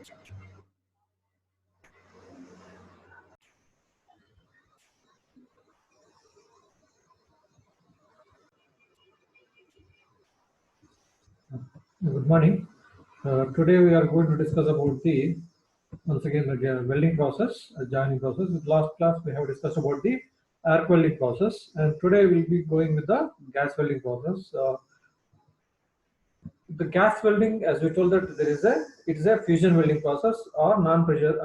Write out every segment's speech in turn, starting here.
Good morning. Today we are going to discuss about the once again the welding process, joining process. With last class we have discussed about the arc welding process, and today we'll be going with the gas welding process. The gas welding, as we told that there is a it is a fusion welding process or non pressure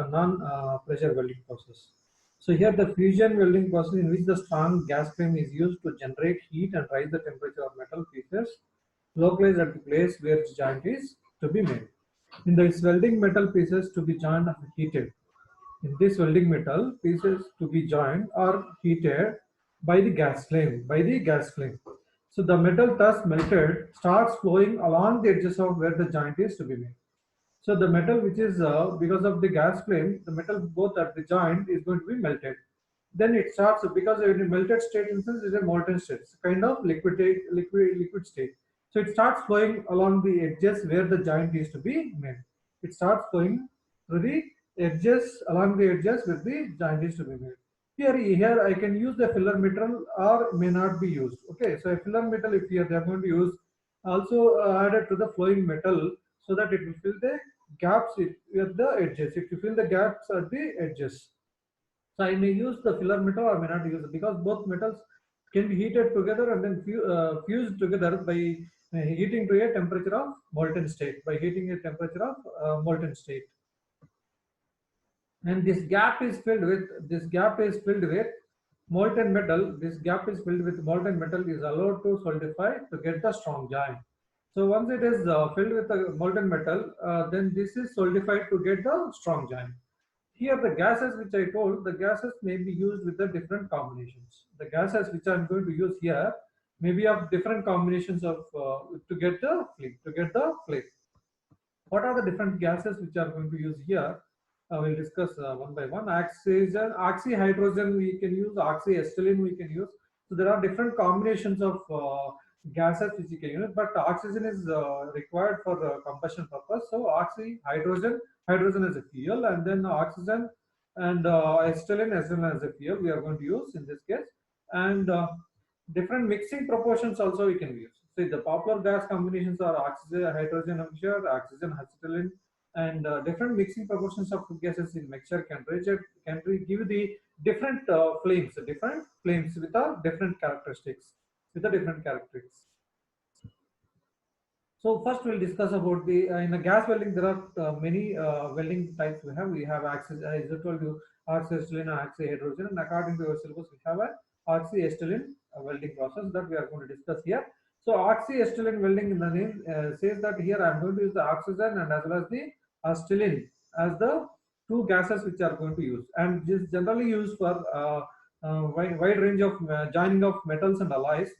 welding process. So here the fusion welding process in which the strong gas flame is used to generate heat and rise the temperature of metal pieces localized at the place where the joint is to be made. In this welding metal pieces to be joined are heated. In this welding metal pieces to be joined are heated by the gas flame. So the metal thus melted starts flowing along the edges of where the joint is to be made. So the metal which is because of the gas flame, the metal both at the joint is going to be melted. Then it starts because in a melted state instance is a molten state, it's a kind of liquid state. So it starts flowing along the edges where the joint is to be made. It starts flowing through the edges along the edges where the joint is to be made. Here I can use the filler metal or may not be used. Okay, so a filler metal if here they are going to use also added to the flowing metal so that it will fill the gaps at the edges. If you fill the gaps at the edges, so I may use the filler metal or may not use it because both metals can be heated together and then fused together by heating to a temperature of molten state. By heating a temperature of molten state, and this gap is filled with molten metal. This gap is filled with molten metal is allowed to solidify to get the strong joint. So once it is filled with the molten metal, then this is solidified to get the strong joint. Here the gases which I told, the gases may be used with the different combinations. The gases which I'm going to use here may be of different combinations of to get the flame. What are the different gases which are going to use here? We'll discuss one by one. Oxygen, oxyhydrogen we can use, oxyacetylene we can use. So there are different combinations of gases which you can use, but oxygen is required for combustion purpose. So hydrogen as a fuel, and then oxygen and acetylene as well as a fuel we are going to use in this case. And different mixing proportions also we can use. See, the popular gas combinations are oxygen, hydrogen mixture, oxygen, acetylene, and different mixing proportions of two gases in mixture can give the different flames with a different characteristics, with a different characteristics. So first we'll discuss about the in the gas welding there are many welding types we have. We have as I told you, oxyacetylene and oxyhydrogen, and according to your syllabus we have a oxyacetylene welding process that we are going to discuss here. So oxyacetylene welding in the name says that here I am going to use the oxygen and as well as the acetylene as the two gases which are going to use, and this is generally used for wide range of joining of metals and alloys.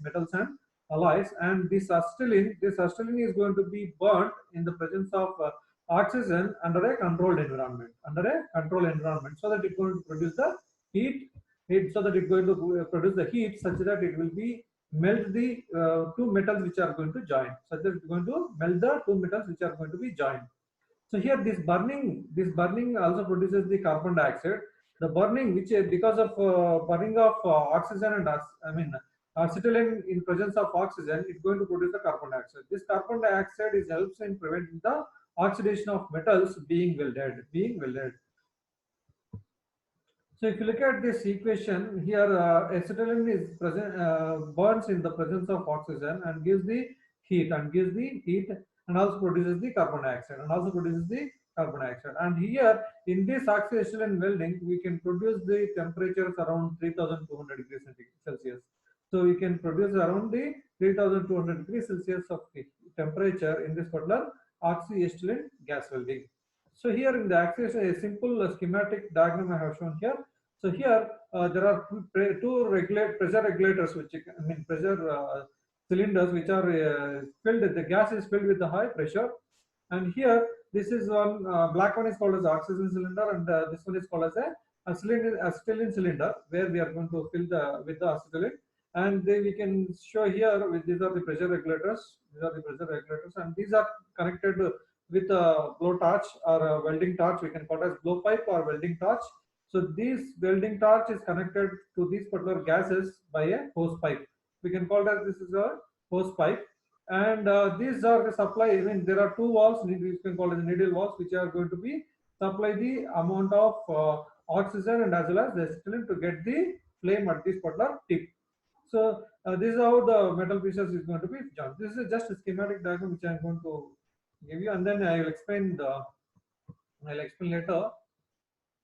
And this acetylene is going to be burnt in the presence of oxygen under a controlled environment, so that it's going to produce the heat, so that it's going to produce the heat such that it will be melt the two metals which are going to join, such that it's going to melt the two metals which are going to be joined. So here this burning also produces the carbon dioxide. The burning which because of burning of oxygen and I mean acetylene in presence of oxygen, it's going to produce the carbon dioxide. This carbon dioxide is helps in preventing the oxidation of metals being welded. So if you look at this equation here, acetylene is present burns in the presence of oxygen and gives the heat and also produces the carbon dioxide and here in this oxyacetylene welding we can produce the temperatures around 3200 degrees Celsius. So we can produce around the 3200 degrees Celsius of temperature in this particular oxyacetylene gas welding. So here in the axis, a simple schematic diagram I have shown here. So here there are pressure regulators, pressure cylinders which are filled. The gas is filled with the high pressure, and here this is one black one is called as oxygen cylinder, and this one is called as a acetylene cylinder where we are going to fill the with the acetylene. And then we can show here with these are the pressure regulators. And these are connected with a blow torch or a welding torch. We can call it as blowpipe or welding torch. So this welding torch is connected to these particular gases by a hose pipe. We can call that this is a hose pipe. And these are the supply. I mean, there are two valves. We can call it the needle valves, which are going to be supply the amount of oxygen and as well as the acetylene to get the flame at this particular tip. So this is how the metal pieces is going to be joined. This is just a schematic diagram which I am going to give you, and then I'll explain later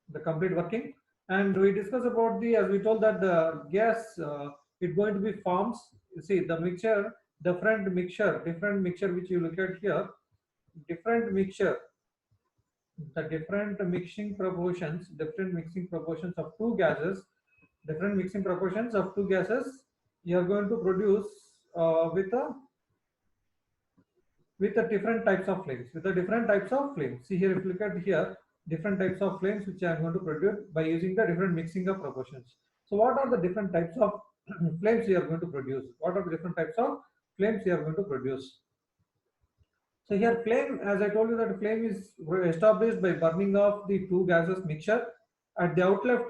the complete working. And we discuss about the, as we told that the gas it going to be forms. You see the mixture, different mixture which you look at here, different mixture, the different mixing proportions of two gases, different mixing proportions of two gases you are going to produce with the different types of flames, see here, if you look at here, different types of flames which I am going to produce by using the different mixing of proportions. So what are the different types of flames you are going to produce? What are the different types of flames you are going to produce? So here flame, as I told you, that flame is established by burning of the two gases mixture at the outlet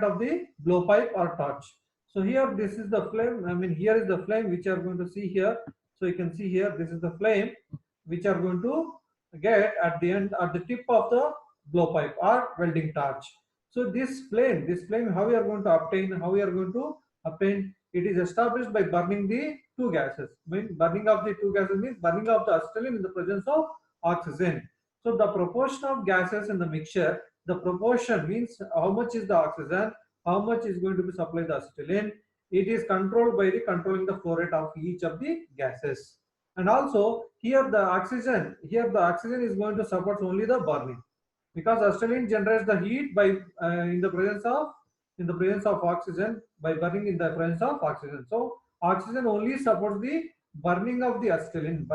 of the blowpipe or torch. So here this is the flame. I mean, here is the flame which you are going to see here. So you can see here, this is the flame which are going to get at the end, at the tip of the blowpipe or welding torch. So this flame, how we are going to obtain? It is established by burning the two gases. Burning of the two gases means burning of the acetylene in the presence of oxygen. So the proportion of gases in the mixture, the proportion means how much is the oxygen, how much is going to be supplied the acetylene. It is controlled by the controlling the flow rate of each of the gases. And also here the oxygen is going to support only the burning, because acetylene generates the heat by in the presence of oxygen, by burning in the presence of oxygen. So oxygen only supports the burning of the acetylene.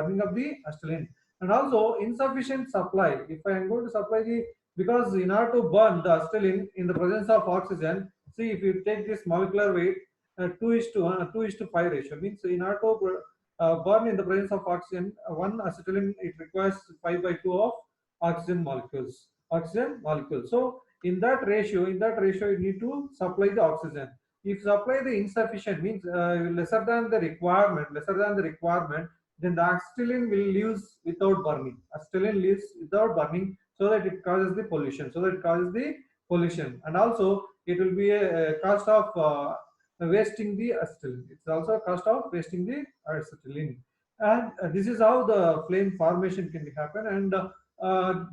And also insufficient supply, if I am going to supply the, because in order to burn the acetylene in the presence of oxygen, see if you take this molecular weight 2:5 ratio, means in order to burn in the presence of oxygen, one acetylene, it requires 5/2 of oxygen molecules. So in that ratio, you need to supply the oxygen. If supply the insufficient, means lesser than the requirement, then the acetylene will leaves without burning. So that it causes the pollution. And also it will be a cost of wasting the acetylene. It's also a cost of wasting the acetylene. And this is how the flame formation can be happen. And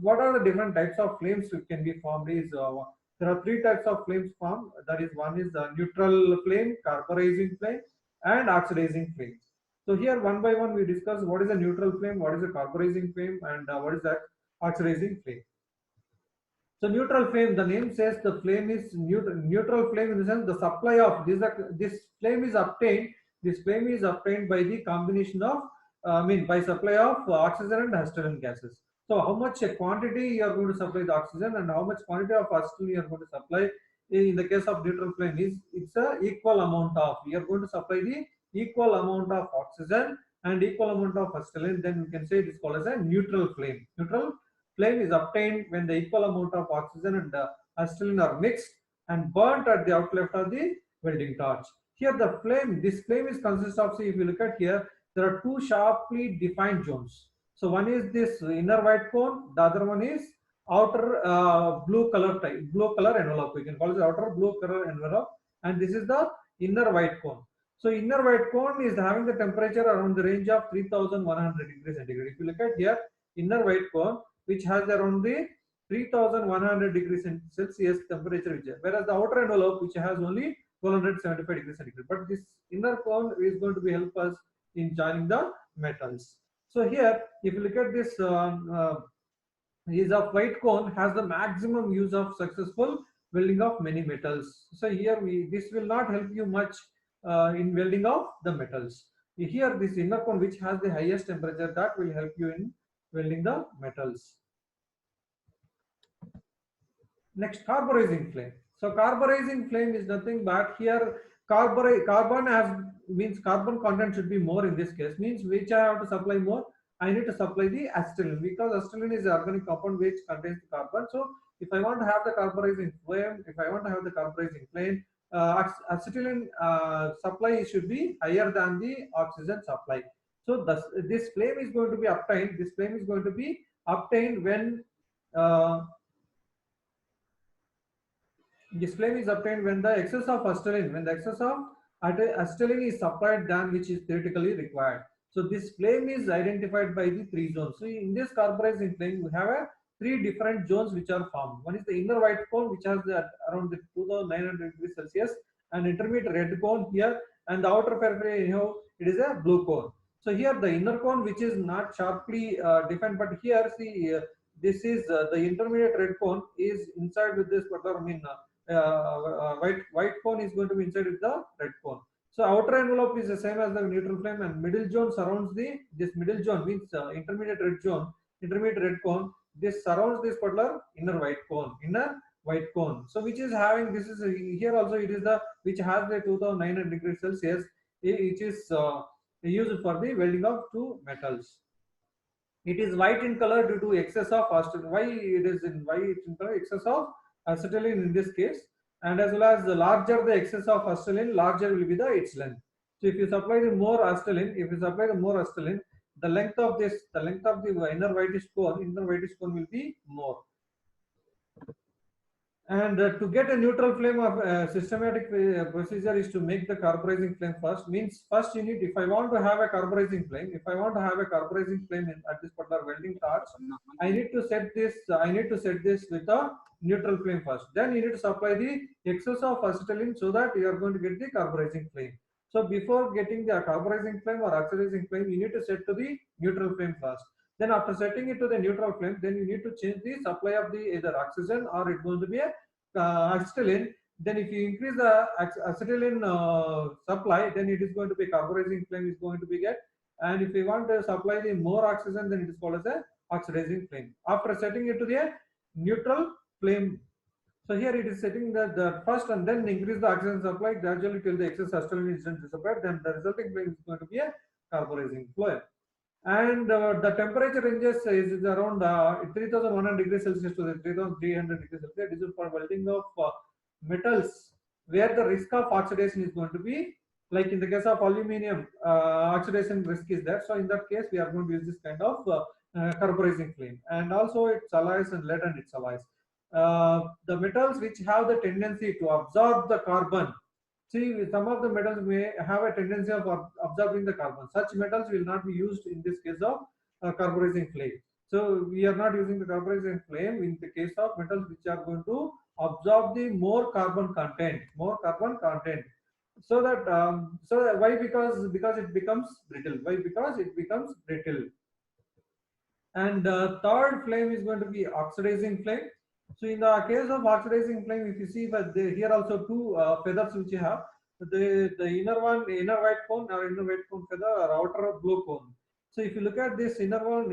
what are the different types of flames which can be formed is there are three types of flames formed. That is, one is the neutral flame, carburizing flame, and oxidizing flame. So here one by one we discuss what is a neutral flame, what is a carburizing flame, and what is that oxidizing flame. So neutral flame, the name says the flame is neutral flame, in the sense the supply of this flame is obtained. This flame is obtained by the combination of by supply of oxygen and acetylene gases. So how much quantity you are going to supply the oxygen and how much quantity of acetylene you are going to supply in the case of neutral flame is, it's a equal amount of, you are going to supply the equal amount of oxygen and equal amount of acetylene, then we can say it is called as a neutral flame. Neutral flame is obtained when the equal amount of oxygen and acetylene are mixed and burnt at the outlet of the welding torch. Here this flame is consists of, see if you look at here, there are two sharply defined zones. So one is this inner white cone, the other one is outer blue color envelope. We can call it outer blue color envelope, and this is the inner white cone. So inner white cone is having the temperature around the range of 3100 degrees centigrade. If you look at here, inner white cone, which has around the 3100 degrees Celsius temperature, whereas the outer envelope, which has only 1275 degrees centigrade. But this inner cone is going to be help us in joining the metals. So here, if you look at this, is of white cone has the maximum use of successful welding of many metals. So here this will not help you much in welding of the metals. Here this inner cone, which has the highest temperature, that will help you in welding the metals. Next, carburizing flame. So carburizing flame is nothing but here carbon content should be more in this case, means which I have to supply more, I need to supply the acetylene, because acetylene is the organic compound which contains the carbon. So if I want to have the carburizing flame, if I want to have the carburizing flame, acetylene supply should be higher than the oxygen supply. So this flame is going to be obtained. This flame is going to be obtained when uh, this flame is obtained when the excess of acetylene, acetylene is supplied than which is theoretically required. So this flame is identified by the three zones. So in this carburizing flame, we have three different zones which are formed. One is the inner white cone, which has around the 2900 degrees Celsius, and intermediate red cone here, and the outer periphery, it is a blue cone. So here the inner cone, which is not sharply defined, but here see this is the intermediate red cone is inside with this particular, white cone is going to be inside with the red cone. So outer envelope is the same as the neutral flame, and middle zone surrounds this middle zone means intermediate red cone. This surrounds this particular inner white cone. So which is having, this is here also, it is the which has the 2900 degrees Celsius, which is used for the welding of two metals. It is white in color due to excess of acetylene. Why it is in white in color? Excess of acetylene in this case, and as well as the larger the excess of acetylene, larger will be its length. So if you supply the more acetylene, the length of the inner whitish cone will be more. And to get a neutral flame, of systematic procedure is to make the carburizing flame first. Means first you need, if I want to have a carburizing flame, at this particular welding torch, I need to set this with a neutral flame first. Then you need to supply the excess of acetylene so that you are going to get the carburizing flame. So before getting the carburizing flame or oxidizing flame, you need to set to the neutral flame first. Then after setting it to the neutral flame, then you need to change the supply of the either oxygen or it's going to be a acetylene. Then if you increase the acetylene supply, then it is going to be carburizing flame is going to be get. And if you want to supply the more oxygen, then it is called as a oxidizing flame. After setting it to the neutral flame, so here it is setting the first and then increase the oxygen supply gradually till the excess acetylene is disappeared. Then the resulting flame is going to be a carburizing flame. And the temperature ranges is around 3100 degrees Celsius to the 3300 degrees Celsius. This is for welding of metals where the risk of oxidation is going to be, like in the case of aluminum, oxidation risk is there. So in that case, we are going to use this kind of carburizing flame. And also its alloys and lead and its alloys. The metals which have the tendency to absorb the carbon. See, some of the metals may have a tendency of absorbing the carbon. Such metals will not be used in this case of carburizing flame. So we are not using the carburizing flame in the case of metals which are going to absorb the more carbon content. So that why? Because it becomes brittle. Why? Because it becomes brittle. And third flame is going to be oxidizing flame. So in the case of oxidizing flame, if you see that here also two feathers which you have, the inner white cone or inner white cone feather or outer blue cone. So if you look at this inner one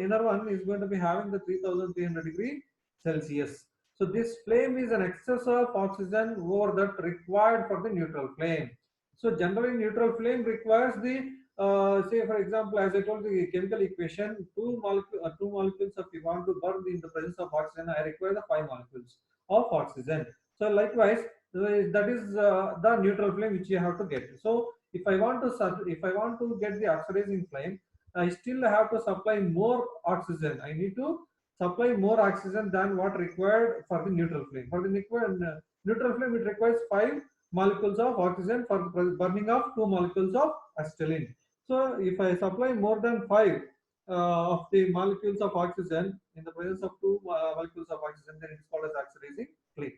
is going to be having the 3300 degree Celsius. So this flame is an excess of oxygen over that required for the neutral flame. So generally neutral flame requires the say for example, as I told the chemical equation, two molecules if you want to burn in the presence of oxygen, I require the 5 molecules of oxygen. So likewise, that is the neutral flame which you have to get. So if I want to get the oxidizing flame, I still have to supply more oxygen. I need to supply more oxygen than what required for the neutral flame. For the neutral flame, it requires 5 molecules of oxygen for burning of 2 molecules of acetylene. So if I supply more than 5 of the molecules of oxygen in the presence of 2 molecules of oxygen, then it is called as oxidizing flame.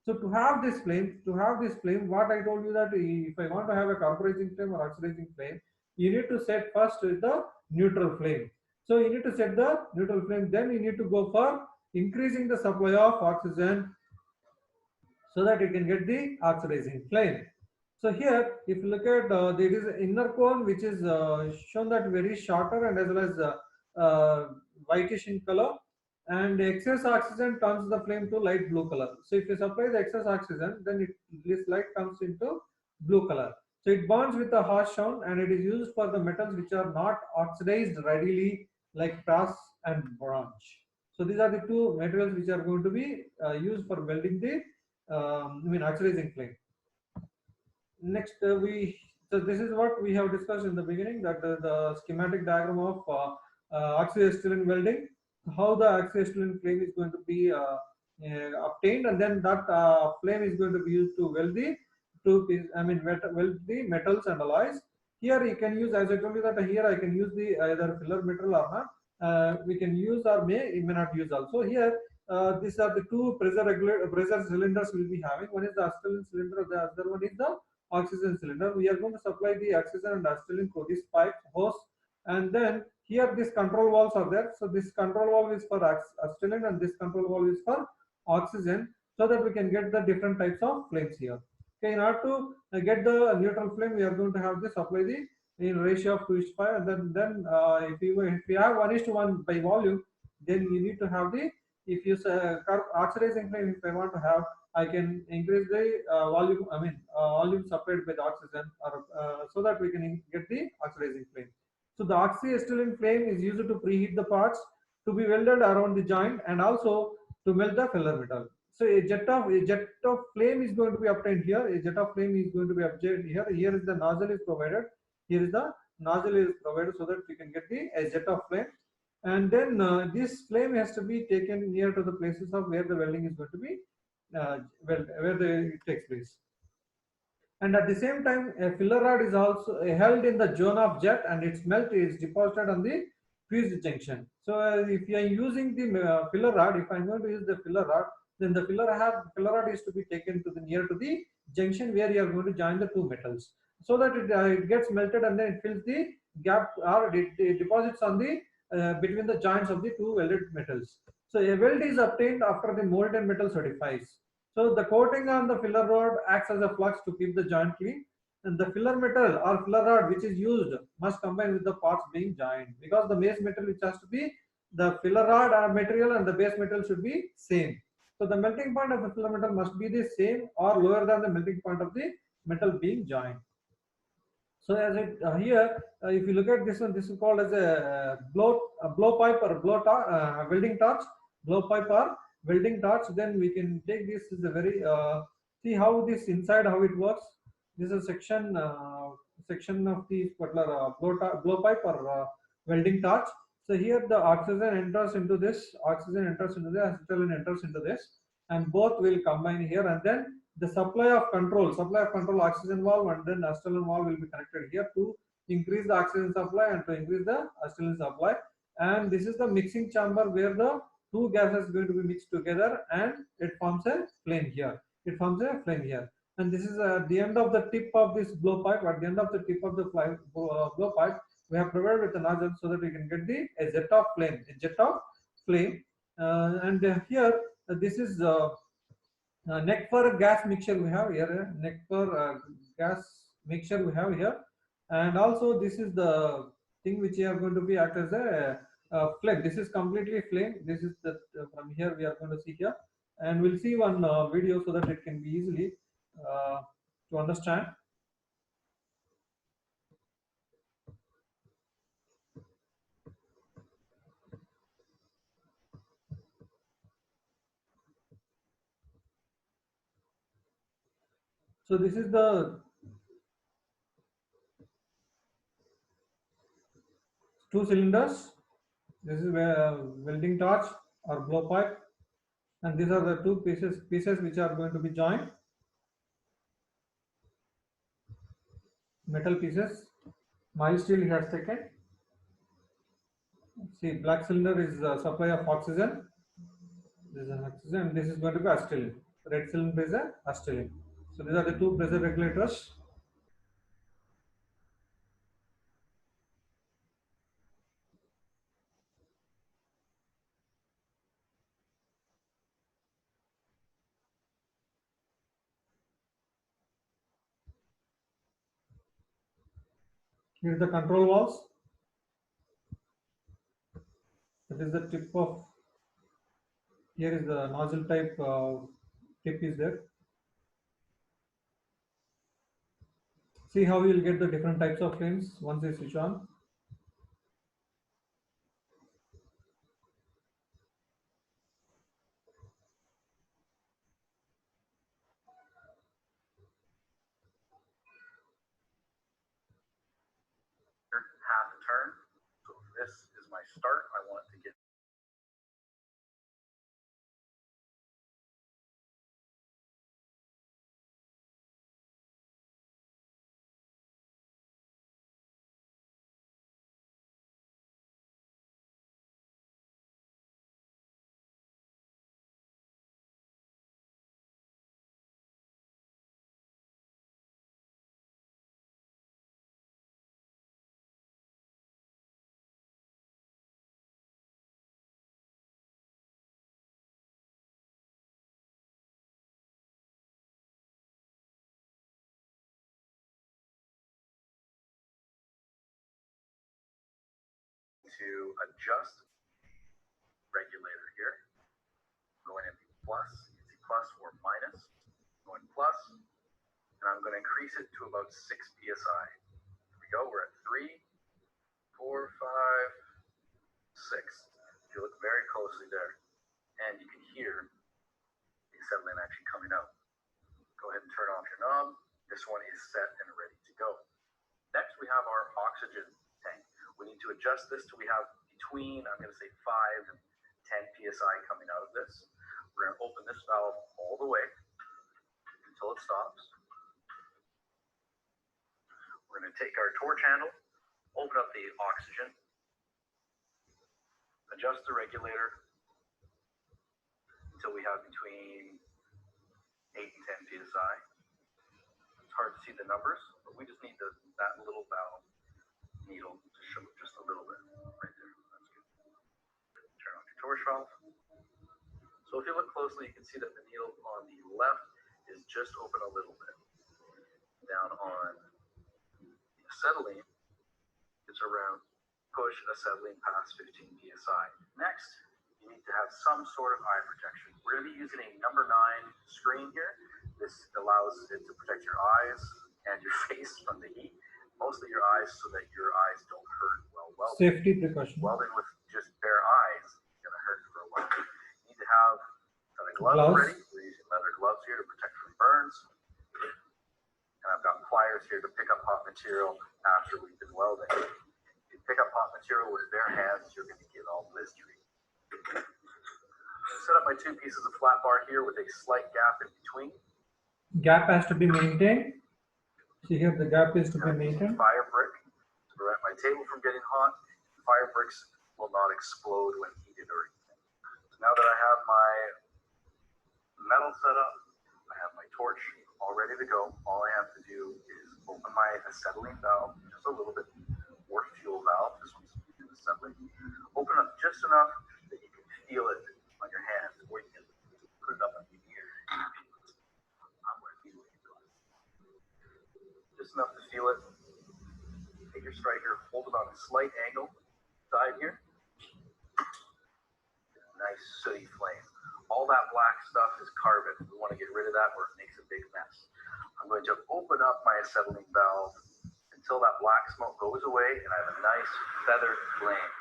So to have this flame, what I told you that if I want to have a carburizing flame or oxidizing flame, you need to set first with the neutral flame. So you need to set the neutral flame, then you need to go for increasing the supply of oxygen so that you can get the oxidizing flame. So here, if you look at there is an inner cone which is shown that very shorter and as well as whitish in color, and excess oxygen turns the flame to light blue color. So if you supply the excess oxygen, then this light comes into blue color. So it burns with a harsh sound and it is used for the metals which are not oxidized readily like brass and bronze. So these are the two materials which are going to be used for welding the oxidizing flame. Next, so this is what we have discussed in the beginning, that the schematic diagram of oxyacetylene welding, how the oxyacetylene flame is going to be obtained, and then that flame is going to be used to weld the weld the metals and alloys. Here you can use, as I told you, that here I can use the either filler metal or not. We can use or may not use also. Here these are the two pressure cylinders we'll be having. One is the acetylene cylinder, the other one is the oxygen cylinder. We are going to supply the oxygen and acetylene through this pipe hose, and then here these control valves are there. So this control valve is for acetylene and this control valve is for oxygen, so that we can get the different types of flames here. Okay, in order to get the neutral flame, we are going to have this supply the in ratio of 2:5, and then if you have 1:1 by volume, then you need to have the, if you oxidizing flame, if I want to have, I can increase the volume, volume supplied by the oxygen, or so that we can get the oxidizing flame. So the oxyacetylene flame is used to preheat the parts to be welded around the joint, and also to melt the filler metal. So a jet of flame is going to be obtained here. A jet of flame is going to be obtained here. Here is the nozzle is provided. Here is the nozzle is provided, so that we can get the a jet of flame. And then this flame has to be taken near to the places of where the welding is going to be it takes place. And at the same time, a filler rod is also held in the zone of jet, and its melt is deposited on the fused junction. So if you are using the filler rod, if I'm going to use the filler rod, then the filler rod is to be taken to the near to the junction where you are going to join the two metals, so that it gets melted, and then it fills the gap, or it deposits on the between the joints of the two welded metals. So a weld is obtained after the molten metal solidifies. So the coating on the filler rod acts as a flux to keep the joint clean, and the filler metal or filler rod which is used must combine with the parts being joined, because the base metal which has to be the filler rod material and the base metal should be same. So the melting point of the filler metal must be the same or lower than the melting point of the metal being joined. So as it here, if you look at this one, this is called as a blow pipe or welding torch, blow pipe or welding torch. Then we can take this is a very see how this inside how it works. This is a section of the particular blow pipe or welding torch. So here the oxygen enters into this, acetylene enters into this, and both will combine here, and then the supply of control oxygen valve and then acetylene valve will be connected here to increase the oxygen supply and to increase the acetylene supply. And this is the mixing chamber where the two gases are going to be mixed together, and it forms a flame here. And this is at the end of the tip of this blow pipe. At the end of the tip of the blow pipe, we have provided with the nozzle, so that we can get a jet of flame. And here this is neck for gas mixture we have here, neck for gas mixture we have here. And also this is the thing which are going to be act as a flame. This is completely flame. This is the from here we are going to see here, and we'll see one video so that it can be easily to understand. So this is the two cylinders. This is where welding torch or blow pipe, and these are the two pieces which are going to be joined, metal pieces. Mild steel has taken. See, black cylinder is supply of oxygen. This is an oxygen. This is going to be acetylene. Red cylinder is a acetylene. So these are the two pressure regulators. Here is the control valves. That is the tip of. Here is the nozzle type tip is there. See how you will get the different types of flames once they switch on. start, I want to get to adjust regulator here. Going in plus, you can see plus or minus. Going plus, and I'm going to increase it to about 6 psi. Here we go. We're at 3, 4, 5, 6. If you look very closely there, and you can hear the acetylene actually coming out. Go ahead and turn off your knob. This one is set and ready to go. Next, we have our oxygen tank. We need to adjust this till we have between, I'm going to say 5 and 10 psi coming out of this. We're going to open this valve all the way until it stops. We're going to take our torch handle, open up the oxygen, adjust the regulator until we have between 8 and 10 psi. It's hard to see the numbers, but we just need that little valve needle to show just a little bit right there. That's good. Turn off your torch valve. So if you look closely, you can see that the needle on the left is just open a little bit. Down on the acetylene, it's around push acetylene past 15 psi. Next, you need to have some sort of eye protection. We're going to be using a number 9 screen here. This allows it to protect your eyes and your face from the heat. Mostly your eyes so that your eyes don't hurt while welding. Safety precaution. Welding with just bare eyes is going to hurt for a while. You need to have a glove ready. We're using leather gloves here to protect from burns. And I've got pliers here to pick up hot material after we've been welding. If you pick up hot material with bare hands, you're going to get all blistery. Set up my 2 pieces of flat bar here with a slight gap in between. Gap has to be maintained. See here, the gap is to be maintained. Fire brick to prevent my table from getting hot. Fire bricks will not explode when heated or anything. So now that I have my metal set up, I have my torch all ready to go. All I have to do is open my acetylene valve, just a little bit, or fuel valve. This one's acetylene. Open up just enough that you can feel it on your hand, or you can put it up on your ear. Just enough to feel it. Take your striker, hold it on a slight angle, side here. Nice sooty flame. All that black stuff is carbon. We want to get rid of that or it makes a big mess. I'm going to open up my acetylene valve until that black smoke goes away and I have a nice feathered flame.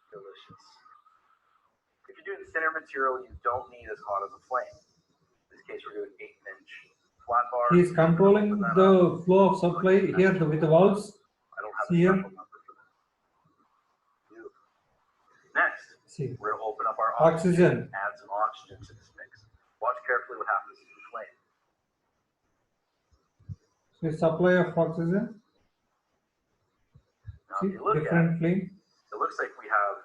Delicious. If you're doing thinner material, you don't need as hot as a flame. In this case, we're doing 8-inch flat bar. He is controlling the flow of supply here with the valves. I don't have here. a special number for that. Beautiful. Next, we're going to open up our Oxygen. Add some oxygen to this mix. Watch carefully what happens to the flame. So supply of oxygen. Now, See, if you look different at flame. it looks like we have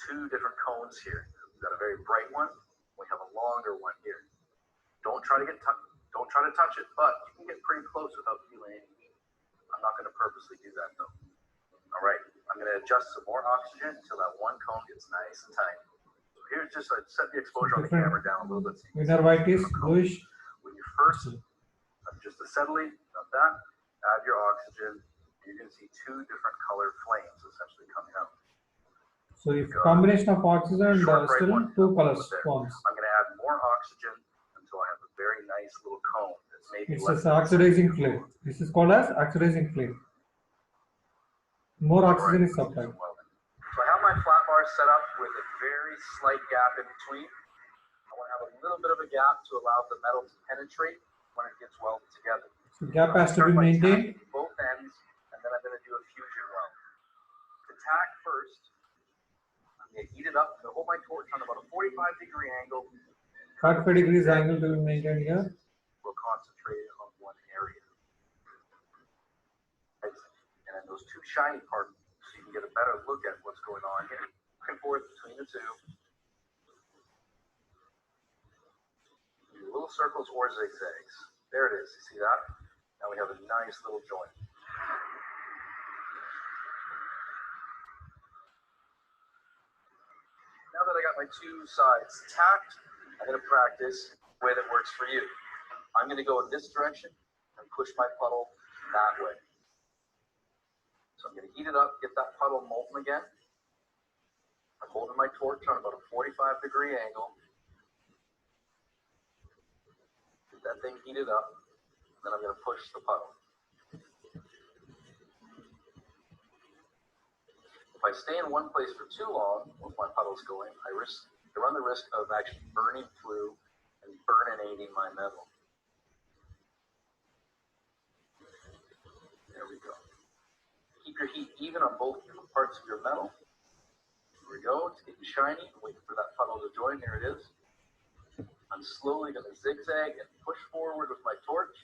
2 different cones here. We've got a very bright one. We have a longer one here. Don't try to touch it, but you can get pretty close without feeling any heat. I'm not going to purposely do that though. All right, I'm going to adjust some more oxygen until that one cone gets nice and tight. So here's just set the exposure on the camera down a little bit. So Inner white is bluish. When you first just acetylene, not that, add your oxygen. You're going to see 2 different colored flames essentially coming out. So if combination of oxygen and still 2 colors forms. I'm going to add more oxygen until I have a very nice little cone. That's maybe It's an oxidizing flame. This is called as oxidizing flame. More oxygen is supplied. So I have my flat bar set up with a very slight gap in between. I want to have a little bit of a gap to allow the metal to penetrate when it gets welded together. So gap has to be maintained. Both ends, and then I'm going to do a fusion weld. To tack first. I'm going to heat it up. I'm going to hold my torch on about a 45-degree angle. 45 degrees angle to be maintained here. We'll concentrate on one area. And then those two shiny parts, so you can get a better look at what's going on here. Back and forth between the two. Do little circles or zigzags. There it is. You see that? Now we have a nice little joint. Now that I got my two sides tacked, I'm going to practice the way that works for you. I'm going to go in this direction and push my puddle that way. So I'm going to heat it up, get that puddle molten again. I'm holding my torch on about a 45-degree angle. Get that thing heated up, and then I'm going to push the puddle. If I stay in one place for too long with my puddles going, I run the risk of actually burning through and burninating my metal. There we go. Keep your heat even on both parts of your metal. Here we go. It's getting shiny. I'm waiting for that puddle to join. There it is. I'm slowly going to zigzag and push forward with my torch.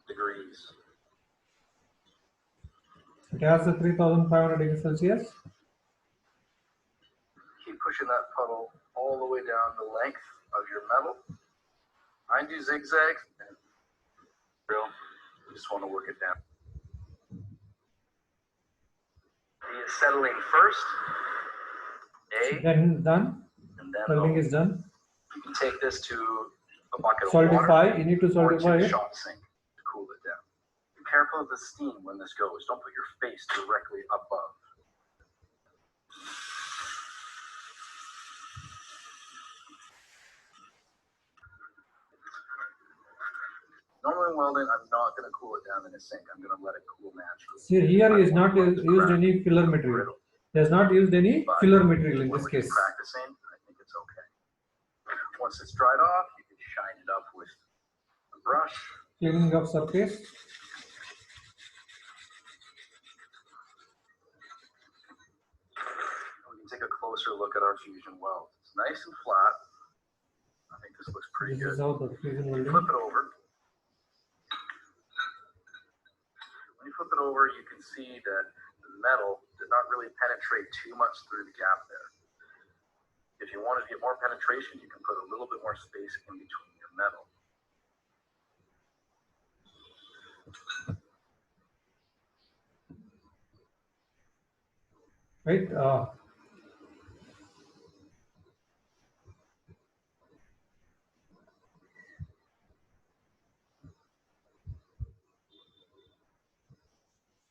Degrees. It has the 3500 degrees Celsius. Keep pushing that puddle all the way down the length of your metal. I do zigzags and real. You just want to work it down. It's settling first. Then done. And then Welding is done. you can take this to a bucket of Solidify. water. You need to Or to solidify the it. shop sink to cool it down. Be careful of the steam when this goes. Don't put your face directly above. Normally in welding, I'm not going to cool it down in a sink. I'm going to let it cool naturally. See, here he has not used any filler material. He has not used any filler material in this When we're case. practicing, I think it's okay. Once it's dried off, you can shine it up with a brush. Cleaning of surface. We can take a closer look at our fusion weld. It's nice and flat. I think this looks pretty This good. is how the fusion welding. Flip it over. When you flip it over, you can see that the metal did not really penetrate too much through the gap there. If you wanted to get more penetration, you can put a little bit more space in between your metal. Right.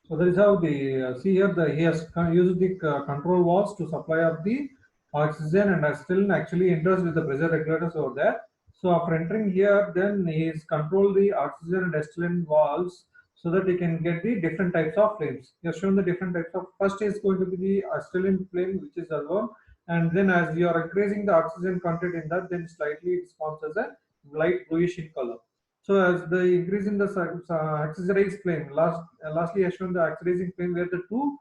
So that is how the see here he has used the control valves to supply up the oxygen and acetylene actually enters with the pressure regulators over there. So after entering here, then he has controlled the oxygen and acetylene valves so that he can get the different types of flames. He has shown the different types of. First is going to be the acetylene flame, which is alone, and then as you are increasing the oxygen content in that, then slightly it forms as a light bluish in color. So as the increase in the oxidized flame, lastly I shown the oxidizing flame where the two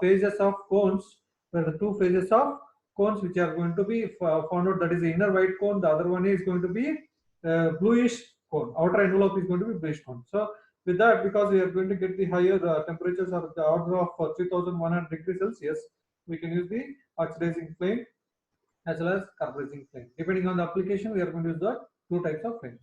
phases of cones, which are going to be found out, that is the inner white cone, the other one is going to be bluish cone, outer envelope is going to be bluish cone. So with that, because we are going to get the higher temperatures of the order of 3100 degrees Celsius, we can use the oxidizing flame as well as carbonizing flame. Depending on the application, we are going to use the two types of flames.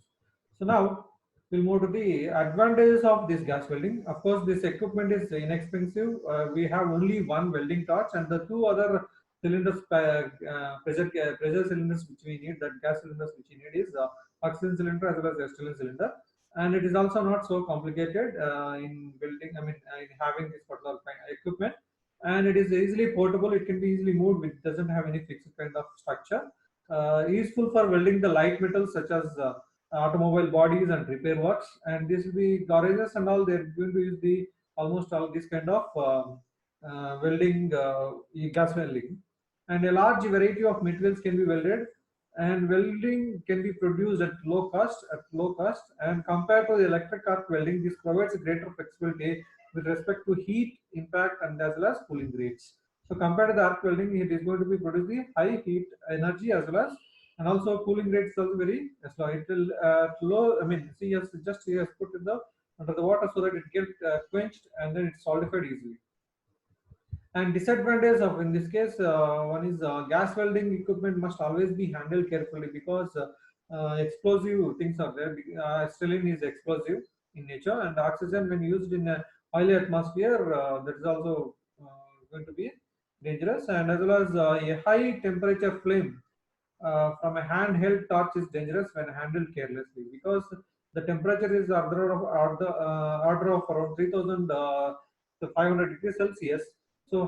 So now we'll move to the advantages of this gas welding. Of course, this equipment is inexpensive. We have only one welding torch and the two other cylinders, pressure cylinders which we need, that gas cylinders which we need is oxygen cylinder as well as acetylene cylinder. And it is also not so complicated in building, in having this particular equipment. And it is easily portable. It can be easily moved. It doesn't have any fixed kind of structure. Useful for welding the light metals such as automobile bodies and repair works, and this will be garages and all. They're going to use the almost all this kind of welding, gas welding, and a large variety of materials can be welded, and welding can be produced at low cost. And compared to the electric arc welding, this provides a greater flexibility with respect to heat, impact, and as well as cooling rates. So compared to the arc welding, it is going to be produce the high heat energy as well as, and also cooling rates also very slow. It will low. I mean, see, yes, just he has put in the under the water so that it gets quenched and then it's solidified easily. And disadvantage of in this case, one is gas welding equipment must always be handled carefully because explosive things are there. Stellene is explosive in nature, and oxygen when used in a oily atmosphere, that is also going to be dangerous. And as well as a high temperature flame from a handheld torch is dangerous when handled carelessly because the temperature is order of around 3000 to 500 degrees Celsius. So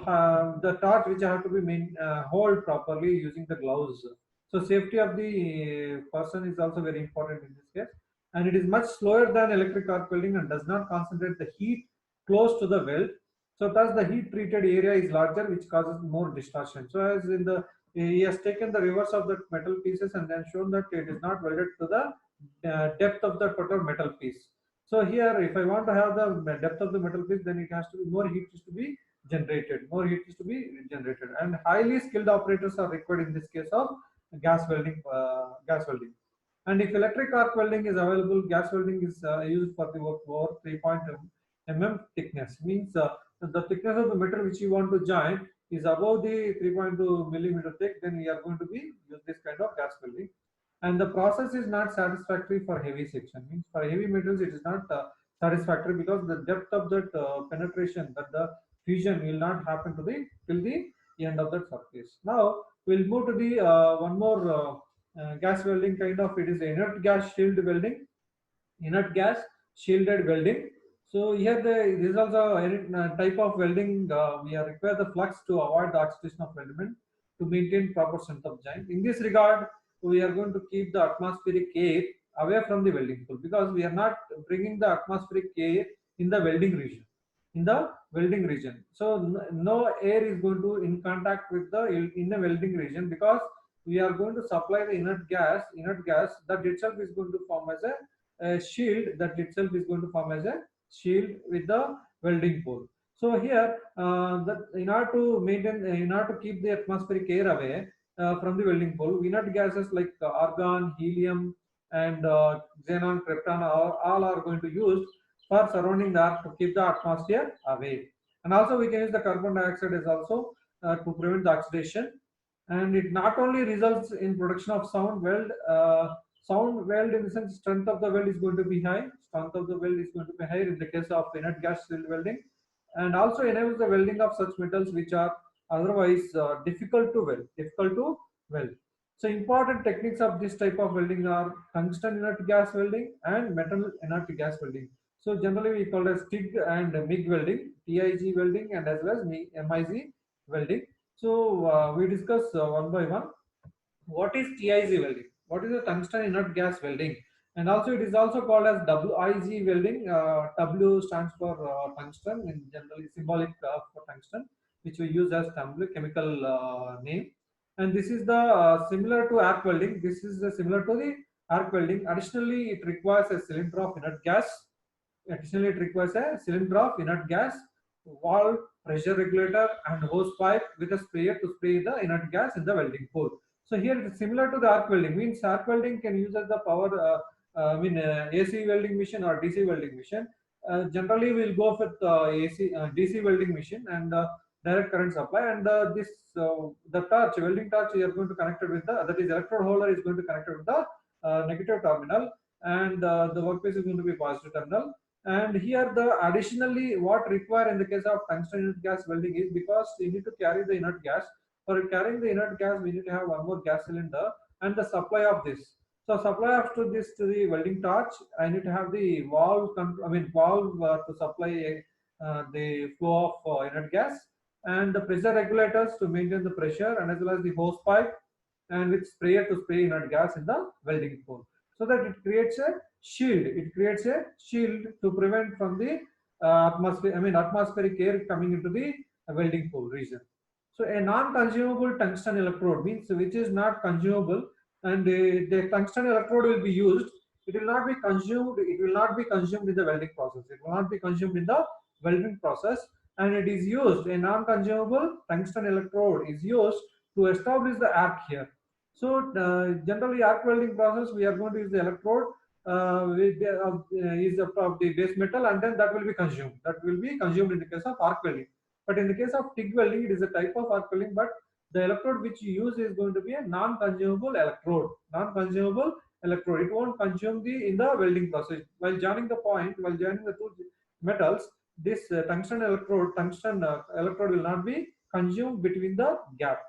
the torch which have to be hold properly using the gloves. So safety of the person is also very important in this case. And it is much slower than electric arc welding and does not concentrate the heat close to the weld. So thus the heat treated area is larger, which causes more distortion. So as in the he has taken the reverse of the metal pieces and then shown that it is not welded to the depth of the total metal piece. So here, if I want to have the depth of the metal piece, then it has to be more heat is to be generated. More heat is to be generated, and highly skilled operators are required in this case of gas welding. And if electric arc welding is available, gas welding is used for the work over 3.0 mm thickness. Means the thickness of the metal which you want to join is above the 3.2 millimeter thick, then we are going to be use this kind of gas welding. And the process is not satisfactory for heavy section. Means for heavy metals it is not satisfactory because the depth of that penetration, that the fusion will not happen to the till the end of that surface. Now we'll move to the one more gas welding kind of. It is inert gas shield welding. Inert gas shielded welding. So here this is also a type of welding. We are require the flux to avoid the oxidation of element to maintain proper strength of joint. In this regard, we are going to keep the atmospheric air away from the welding pool because we are not bringing the atmospheric air in the welding region. In the welding region, so no air is going to in contact with the in the welding region because we are going to supply the inert gas. Inert gas that itself is going to form as a shield, that itself is going to form as a shield with the welding pole. So here, that in order to maintain, in order to keep the atmospheric air away from the welding pole, inert gases like argon, helium, and xenon, krypton, all are going to use for surrounding the earth to keep the atmosphere away. And also we can use the carbon dioxide as also to prevent the oxidation. And it not only results in production of sound weld. Sound weld in the sense strength of the weld is going to be high. Strength of the weld is going to be higher in the case of inert gas shield welding, and also enables the welding of such metals which are otherwise difficult to weld. So important techniques of this type of welding are tungsten inert gas welding and metal inert gas welding. So generally we call it TIG and MIG welding, TIG welding, and as well as MIG welding. So we discuss one by one. What is TIG welding? What is the tungsten inert gas welding? And also it is also called as WIG welding. W stands for tungsten, in generally symbolic for tungsten, which we use as chemical name. And this is the similar to arc welding. This is similar to the arc welding. Additionally, it requires a cylinder of inert gas. Additionally, it requires a cylinder of inert gas, valve, pressure regulator, and hose pipe with a sprayer to spray the inert gas in the welding pole. So here it is similar to the arc welding. Means arc welding can use as the power, AC welding machine or DC welding machine. Generally, we'll go with AC, DC welding machine and direct current supply. And the torch, welding torch, you are going to connect it with the, that is electrode holder is going to connect it with the negative terminal, and the workpiece is going to be positive terminal. And here the additionally what require in the case of tungsten inert gas welding is because you need to carry the inert gas. For carrying the inert gas, we need to have one more gas cylinder and the supply of this. So supply of to this to the welding torch, I need to have the valve, valve to supply the flow of inert gas, and the pressure regulators to maintain the pressure, and as well as the hose pipe, and with sprayer to spray inert gas in the welding pole, so that it creates a shield. It creates a shield to prevent from the atmospheric air coming into the welding pole region. So a non-consumable tungsten electrode means which is not consumable, and the tungsten electrode will be used. It will not be consumed. It will not be consumed in the welding process. It will not be consumed in the welding process, and it is used, a non-consumable tungsten electrode is used to establish the arc here. So generally arc welding process, we are going to use the electrode is of the base metal, and then that will be consumed. That will be consumed in the case of arc welding. But in the case of TIG welding, it is a type of arc welding, but the electrode which you use is going to be a non-consumable electrode. Non-consumable electrode. It won't consume the in the welding process. While joining the two metals, this tungsten electrode will not be consumed between the gap.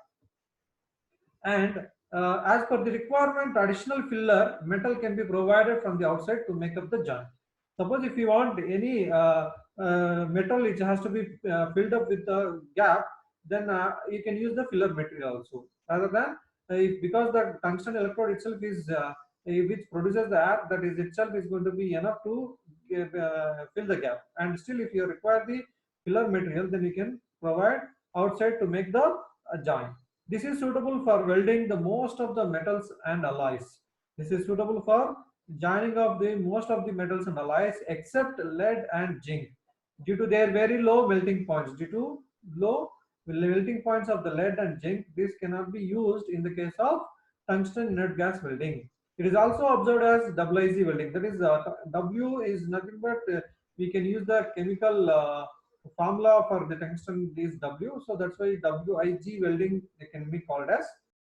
And as per the requirement, additional filler metal can be provided from the outside to make up the joint. Suppose if you want any metal which has to be filled up with the gap, then you can use the filler material also, rather than because the tungsten electrode itself is which produces the air, that is itself is going to be enough to fill the gap. And still, if you require the filler material, then you can provide outside to make the joint. This is suitable for welding the most of the metals and alloys. This is suitable for joining of the most of the metals and alloys except lead and zinc, due to their very low melting points. Due to low melting points of the lead and zinc, this cannot be used in the case of tungsten inert gas welding. It is also observed as WIG welding. That is, W is nothing but we can use the chemical formula for the tungsten is W, so that's why WIG welding can be called as